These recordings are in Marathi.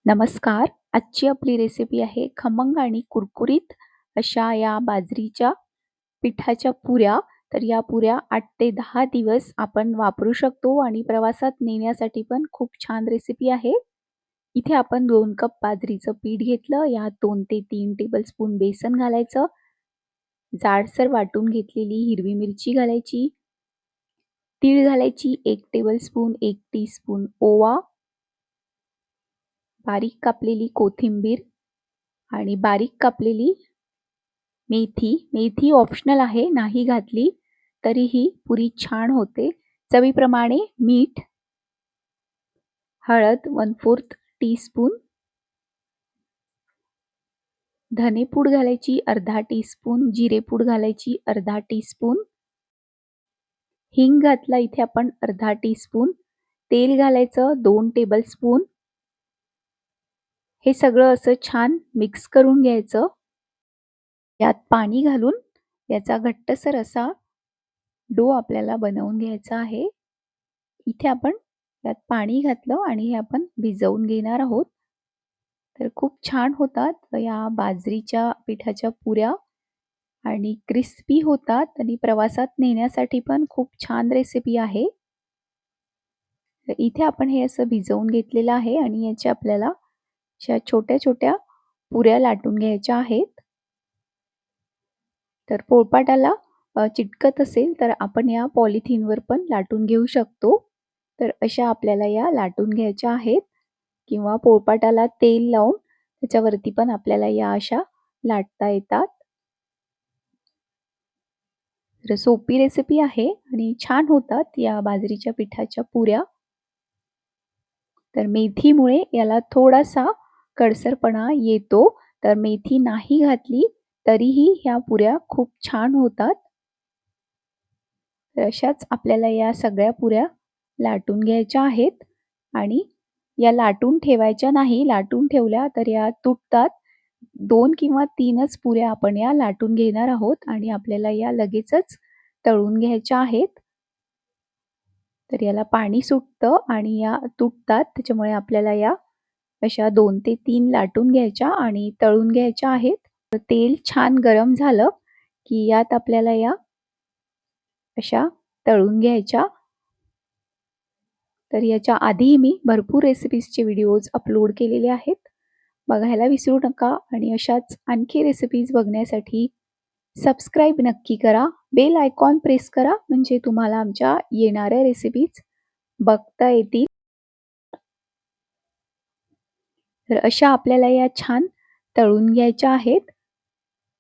नमस्कार. आजची आपली रेसिपी आहे खमंग आणि कुरकुरीत अशा या बाजरीच्या पिठाच्या पुऱ्या. तर या पुऱ्या 8 ते 10 दिवस आपण वापरू शकतो आणि प्रवासात नेण्यासाठी पण खूप छान रेसिपी आहे. इथे आपण 2 कप बाजरीचं पीठ घेतलं. यात 2 ते 3 टेबलस्पून बेसन घालायचं. जाडसर वाटून घेतलेली हिरवी मिरची घालायची. तीळ घालायची 1 टेबलस्पून, 1 टीस्पून ओवा, बारीक कापलेली कोथिंबीर आणि बारीक कापलेली मेथी. मेथी ऑप्शनल आहे, नाही घातली तरीही पुरी छान होते. चवीप्रमाणे मीठ, हळद 1/4 टीस्पून, धनेपूड घालायची अर्धा टीस्पून, जिरेपूड घालायची अर्धा टीस्पून, हिंग घातला इथे आपण अर्धा टीस्पून, तेल घालायचं 2 टेबलस्पून. हे सगळं असं छान मिक्स करून घ्यायचं. यात पाणी घालून याचा घट्टसर असा डो आपल्याला बनवून घ्यायचा आहे. इथे आपण यात पाणी घातलं आणि हे आपण भिजवून घेणार आहोत. तर खूप छान होतात या बाजरीच्या पिठाच्या पुऱ्या आणि क्रिस्पी होतात आणि प्रवासात नेण्यासाठी पण खूप छान रेसिपी आहे. तर इथे आपण हे असं भिजवून घेतलेलं आहे आणि याच्या आपल्याला अशा छोट्या-छोट्या पुऱ्या लाटून घ्यायच्या आहेत. तर पोळपाटाला चिटकत असेल तर आपण या पॉलिथिनवर पण लाटून घेऊ शकतो. तर अशा आपल्याला या लाटून घ्यायच्या आहेत किंवा पोळपाटाला तेल लावून त्याच्यावरती पण आपल्याला या अशा लाटता येतात. तर सोपी रेसिपी आहे आणि छान होतात या बाजरीच्या पिठाच्या पुऱ्या. तर मेथीमुळे याला थोडासा कडसरपणा येतो. तर मेथी नाही घातली तरीही ह्या पुऱ्या खूप छान होतात. तर अशाच आपल्याला या सगळ्या पुऱ्या लाटून घ्यायच्या आहेत आणि या लाटून ठेवायच्या नाही. लाटून ठेवल्या तर या तुटतात. 2 किंवा 3च पुऱ्या आपण या लाटून घेणार आहोत आणि आपल्याला या लगेचच तळून घ्यायच्या आहेत. तर याला पाणी सुटतं आणि या तुटतात. त्याच्यामुळे आपल्याला या अशा 2 ते 3 लाटून घ्यायच्या आणि तळून घ्यायच्या आहेत. तर तेल छान गरम झालं की यात आपल्याला या अशा तळून घ्यायच्या. तर याच्या आधीही मी भरपूर रेसिपीजचे व्हिडिओज अपलोड केलेले आहेत. बघायला विसरू नका आणि अशाच आणखी रेसिपीज बघण्यासाठी सबस्क्राईब नक्की करा. बेल आयकॉन प्रेस करा म्हणजे तुम्हाला आमच्या येणाऱ्या रेसिपीज बघता येतील. तर अशा आपल्याला या छान तळून घ्यायच्या आहेत.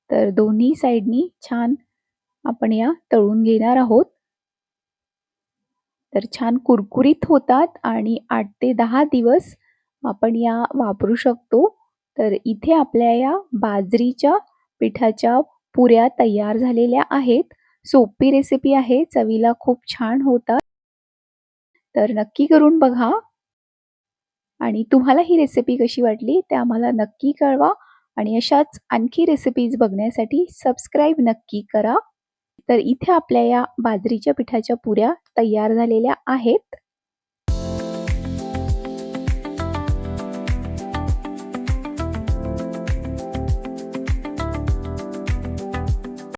तर दोन्ही साइडनी छान आपण या तळून घेणार आहोत. तर छान कुरकुरीत होतात आणि 8 ते 10 दिवस आपण या वापरू शकतो. तर इथे आपल्या या बाजरीच्या पिठाच्या पुऱ्या तयार झालेल्या आहेत. सोपी रेसिपी आहे, चवीला खूप छान होतात. तर नक्की करून बघा आणि तुम्हाला ही रेसिपी कशी वाटली ते आम्हाला नक्की कळवा आणि अशाच आणखी रेसिपीज बघण्यासाठी सबस्क्राईब नक्की करा. तर इथे आपल्या या बाजरीच्या पिठाच्या पुऱ्या तयार झालेल्या आहेत.